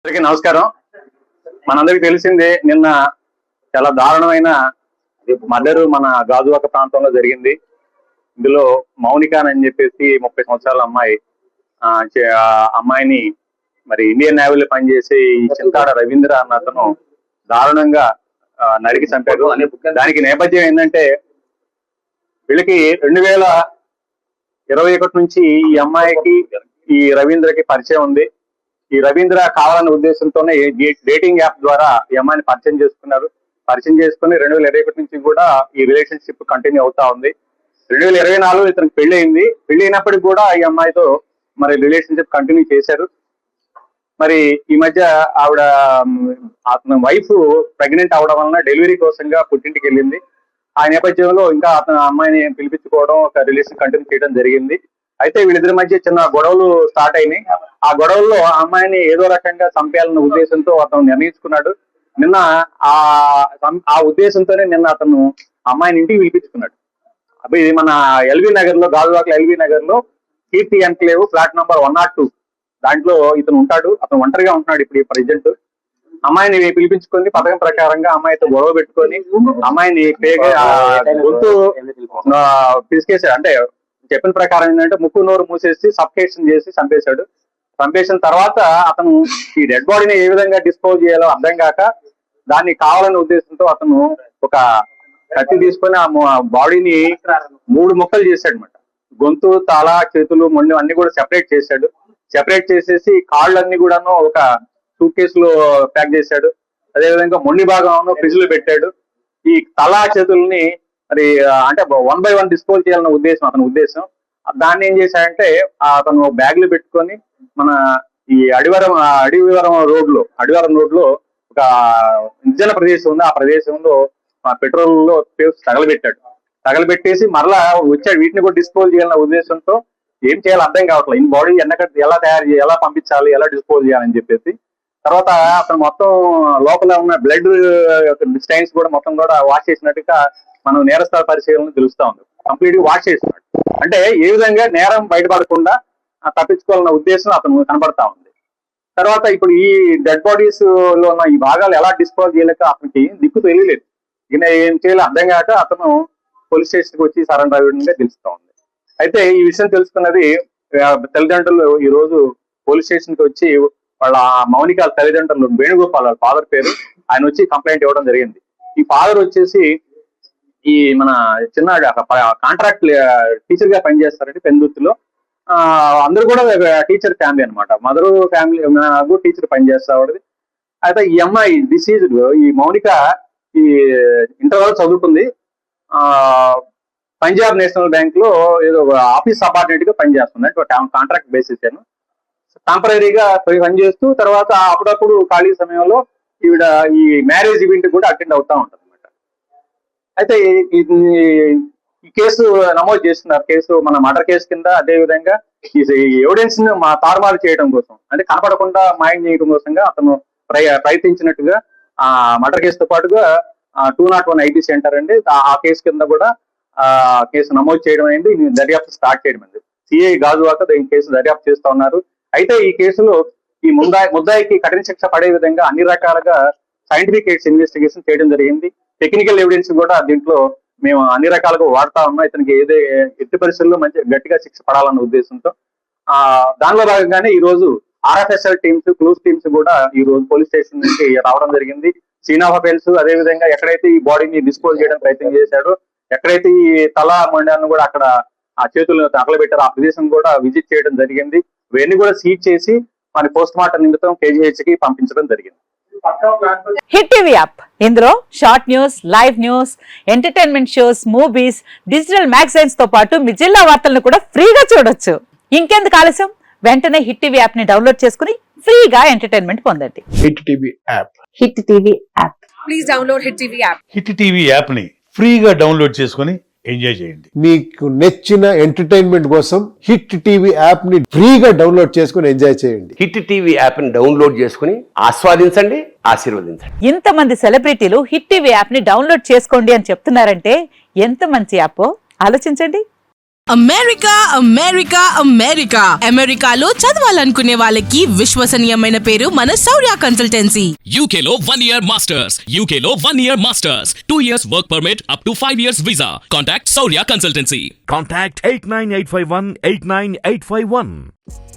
అందరికీ నమస్కారం. మనందరికి తెలిసిందే, నిన్న చాలా దారుణమైన మర్డర్ మన గాజువాక ప్రాంతంలో జరిగింది. ఇందులో మౌనిక అని చెప్పేసి 30 సంవత్సరాల అమ్మాయి అమ్మాయిని మరి ఇండియన్ నేవీలో పనిచేసే ఈ చింతాడ రవీంద్ర అన్న అతను దారుణంగా నరికి చంపాడు. దానికి నేపథ్యం ఏంటంటే, వీళ్ళకి 2021 నుంచి ఈ అమ్మాయికి ఈ రవీంద్రకి పరిచయం ఉంది. ఈ రవీంద్ర కావాలనే ఉద్దేశంతోనే డేటింగ్ యాప్ ద్వారా ఈ అమ్మాయిని పరిచయం చేసుకున్నారు. పరిచయం చేసుకుని 2021 నుంచి కూడా ఈ రిలేషన్షిప్ కంటిన్యూ అవుతా ఉంది. 2024 ఇతనికి పెళ్లి అయింది. పెళ్లి అయినప్పటికీ కూడా ఈ అమ్మాయితో మరి రిలేషన్షిప్ కంటిన్యూ చేశారు. మరి ఈ మధ్య ఆవిడ అతని వైఫ్ ప్రెగ్నెంట్ అవడం వలన డెలివరీ కోసంగా పుట్టింటికి వెళ్ళింది. ఆ నేపథ్యంలో ఇంకా అతను అమ్మాయిని పిలిపించుకోవడం, ఒక రిలేషన్ కంటిన్యూ చేయడం జరిగింది. అయితే వీళ్ళిద్దరి మధ్య చిన్న గొడవలు స్టార్ట్ అయినాయి. ఆ గొడవల్లో ఆ అమ్మాయిని ఏదో రకంగా చంపేయాలన్న ఉద్దేశంతో అతను నిర్ణయించుకున్నాడు. నిన్న ఆ ఉద్దేశంతోనే నిన్న అతను అమ్మాయిని ఇంటికి పిలిపించుకున్నాడు. అప్పుడు ఇది మన ఎల్బీ నగర్ లో, గాజువాకలో ఎల్బీ నగర్ లో కీర్తి ఎన్క్లేవ్ ఫ్లాట్ నంబర్ 102 దాంట్లో ఇతను ఉంటాడు. అతను ఒంటరిగా ఉంటున్నాడు ఇప్పుడు ప్రెజెంట్. అమ్మాయిని పిలిపించుకొని పథకం ప్రకారంగా అమ్మాయితో గొడవ పెట్టుకొని అమ్మాయిని గొంతు పిసికేసాడు. అంటే చెప్పిన ప్రకారం ఏంటంటే ముక్కు నోరు మూసేసి సఫకేషన్ చేసి చంపేశాడు. చంపేసిన తర్వాత అతను ఈ డెడ్ బాడీని ఏ విధంగా డిస్పోజ్ చేయాలో అర్థం కాక దాన్ని కావాలనే ఉద్దేశంతో అతను ఒక కత్తి తీసుకొని ఆ బాడీని 3 ముక్కలు చేశాడు అనమాట. గొంతు, తల, చేతులు, మొండి అన్ని కూడా సెపరేట్ చేశాడు. సెపరేట్ చేసేసి కాళ్ళన్నీ కూడాను ఒక సూట్ కేసులో ప్యాక్ చేశాడు. అదేవిధంగా మొండి భాగం ఫ్రిడ్జ్ లో పెట్టాడు. ఈ తల, చేతుల్ని మరి అంటే 1 by 1 డిస్పోజ్ చేయాలన్న ఉద్దేశం అతని ఉద్దేశం. దాన్ని ఏం చేశాడంటే అతను బ్యాగ్ లో పెట్టుకొని మన ఈ అడివివరం రోడ్ లో ఒక నిర్జన ప్రదేశం ఉంది. ఆ ప్రదేశంలో పెట్రోల్ లో తగలబెట్టేసి మరలా వచ్చాడు. వీటిని కూడా డిస్పోజ్ చేయాలన్న ఉద్దేశంతో ఏం చేయాలో అర్థం కావట్లేదు. ఈ బాడీ ఎలా తయారు చేయాలి, ఎలా పంపించాలి, ఎలా డిస్పోజ్ చేయాలని చెప్పేసి తర్వాత అతను మొత్తం లోపల ఉన్న బ్లడ్ స్టైన్స్ కూడా మొత్తం కూడా వాష్ చేసినట్టుగా మనం నేరస్థల పరిశీలన తెలుస్తా ఉంది. కంప్లీట్ గా వాష్ చేస్తున్నాడు. అంటే ఏ విధంగా నేరం బయటపడకుండా తప్పించుకోవాలన్న ఉద్దేశం అతను కనబడతా ఉంది. తర్వాత ఇప్పుడు ఈ డెడ్ బాడీస్ లో ఉన్న ఈ భాగాలు ఎలా డిస్పోజ్ చేయలేక అతనికి దిక్కు తెలియలేదు. ఈయన ఏం చేయాలో అర్థం కాక అతను పోలీస్ స్టేషన్ కి వచ్చి సరెండర్ అవ్వడంగా తెలుస్తా ఉంది. అయితే ఈ విషయం తెలుసుకున్నది తల్లిదండ్రులు ఈ రోజు పోలీస్ స్టేషన్ కి వచ్చి వాళ్ళ మౌనిక తల్లిదండ్రులు వేణుగోపాల్, వాళ్ళ ఫాదర్ పేరు, ఆయన వచ్చి కంప్లైంట్ ఇవ్వడం జరిగింది. ఈ ఫాదర్ వచ్చేసి ఈ మన చిన్న కాంట్రాక్ట్ టీచర్ గా పనిచేస్తారంటే పెందుర్తిలో. అందరూ కూడా టీచర్ ఫ్యామిలీ అనమాట. మదర్ ఫ్యామిలీ టీచర్ పనిచేస్తాడు. అయితే ఈ అమ్మాయి డిసీజ్డ్ ఈ మౌనిక ఈ ఇంటర్ వరకు చదువుకుంది. పంజాబ్ నేషనల్ బ్యాంక్ లో ఏదో ఆఫీస్ సబార్డినేట్ గా పనిచేస్తుంది. అంటే కాంట్రాక్ట్ బేసిస్ టెంపరీగా పనిచేస్తూ తర్వాత అప్పుడప్పుడు ఖాళీ సమయంలో ఈవిడ ఈ మ్యారేజ్ ఈవెంట్ కూడా అటెండ్ అవుతా ఉంటుంది అనమాట. అయితే ఈ కేసు నమోదు చేస్తున్నారు. కేసు మన మర్డర్ కేసు కింద. అదే విధంగా ఈ ఎవిడెన్స్ ని తారుమారు చేయడం కోసం, అంటే కనపడకుండా మాయం చేయడం కోసంగా అతను ప్రయత్నించినట్టుగా ఆ మర్డర్ కేసుతో పాటుగా 201 ఐటీ సెంటర్ అండి, ఆ కేసు కింద కూడా కేసు నమోదు చేయడం అయింది. దర్యాప్తు స్టార్ట్ చేయడం అయింది. సిఐ గాజువాక ఈ కేసు దర్యాప్తు చేస్తా ఉన్నారు. అయితే ఈ కేసులో ఈ ముద్దాయికి కఠిన శిక్ష పడే విధంగా అన్ని రకాలుగా సైంటిఫిక్ ఇన్వెస్టిగేషన్ చేయడం జరిగింది. టెక్నికల్ ఎవిడెన్స్ కూడా దీంట్లో మేము అన్ని రకాలుగా వాడుతా ఉన్నాం. ఇతనికి ఎట్టి పరిస్థితుల్లో మంచి గట్టిగా శిక్ష పడాలన్న ఉద్దేశంతో దానిలో భాగంగానే ఈ రోజు ఆర్ఎఫ్ఎస్ఎల్ టీమ్స్, క్లూస్ టీమ్స్ కూడా ఈ రోజు పోలీస్ స్టేషన్ నుంచి రావడం జరిగింది. సీన్ ఆఫ్ అఫెన్స్, అదేవిధంగా ఎక్కడైతే ఈ బాడీని డిస్పోజ్ చేయడం ప్రయత్నం చేశాడో, ఎక్కడైతే ఈ తల మొండాన్ని కూడా అక్కడ ఆ చేతులను తగలబెట్టారో ఆ ప్రదేశం కూడా విజిట్ చేయడం జరిగింది. ఇవన్నీ కూడా సీజ్ చేసి మన పోస్ట్ మార్టం నిమిత్తం కేజీహెచ్ కి పంపించడం జరిగింది. హిట్ టీవీ యాప్, ఇందులో short news, live news, entertainment shows, movies, digital magazines తో పాటు మీ జిల్లా వార్తలను కూడా ఫ్రీగా చూడొచ్చు. ఇంకెందుకు ఆలస్యం, వెంటనే హిట్ టీవీ యాప్ ని డౌన్లోడ్ చేసుకుని ఫ్రీగా ఎంటర్టైన్మెంట్ పొందండి. Hit TV app. Hit TV app. Please download hit TV app. Hit TV app ని ఫ్రీగా డౌన్లోడ్ చేసుకుని ఎంజాయ్ చేయండి. మీకు నచ్చిన ఎంటర్టైన్మెంట్ కోసం హిట్ టీవీ యాప్ ని ఫ్రీగా డౌన్లోడ్ చేసుకుని ఎంజాయ్ చేయండి. హిట్ టీవీ యాప్ ని డౌన్లోడ్ చేసుకుని ఆస్వాదించండి, ఆశీర్వదించండి. ఇంతమంది సెలబ్రిటీలు హిట్ టీవీ యాప్ ని డౌన్లోడ్ చేసుకోండి అని చెప్తున్నారంటే ఎంత మంచి యాప్ ఆలోచించండి. అమెరికా అమెరికా అమెరికా అమెరికాలో చదవాలనుకునే వాళ్ళకి విశ్వసనీయమైన పేరు మన శౌర్య consultancy. UK Law 1 Year Masters. UK Law 1 Year Masters. 2 years work permit up to 5 years visa. Contact Saurya Consultancy. Contact 89851 89851.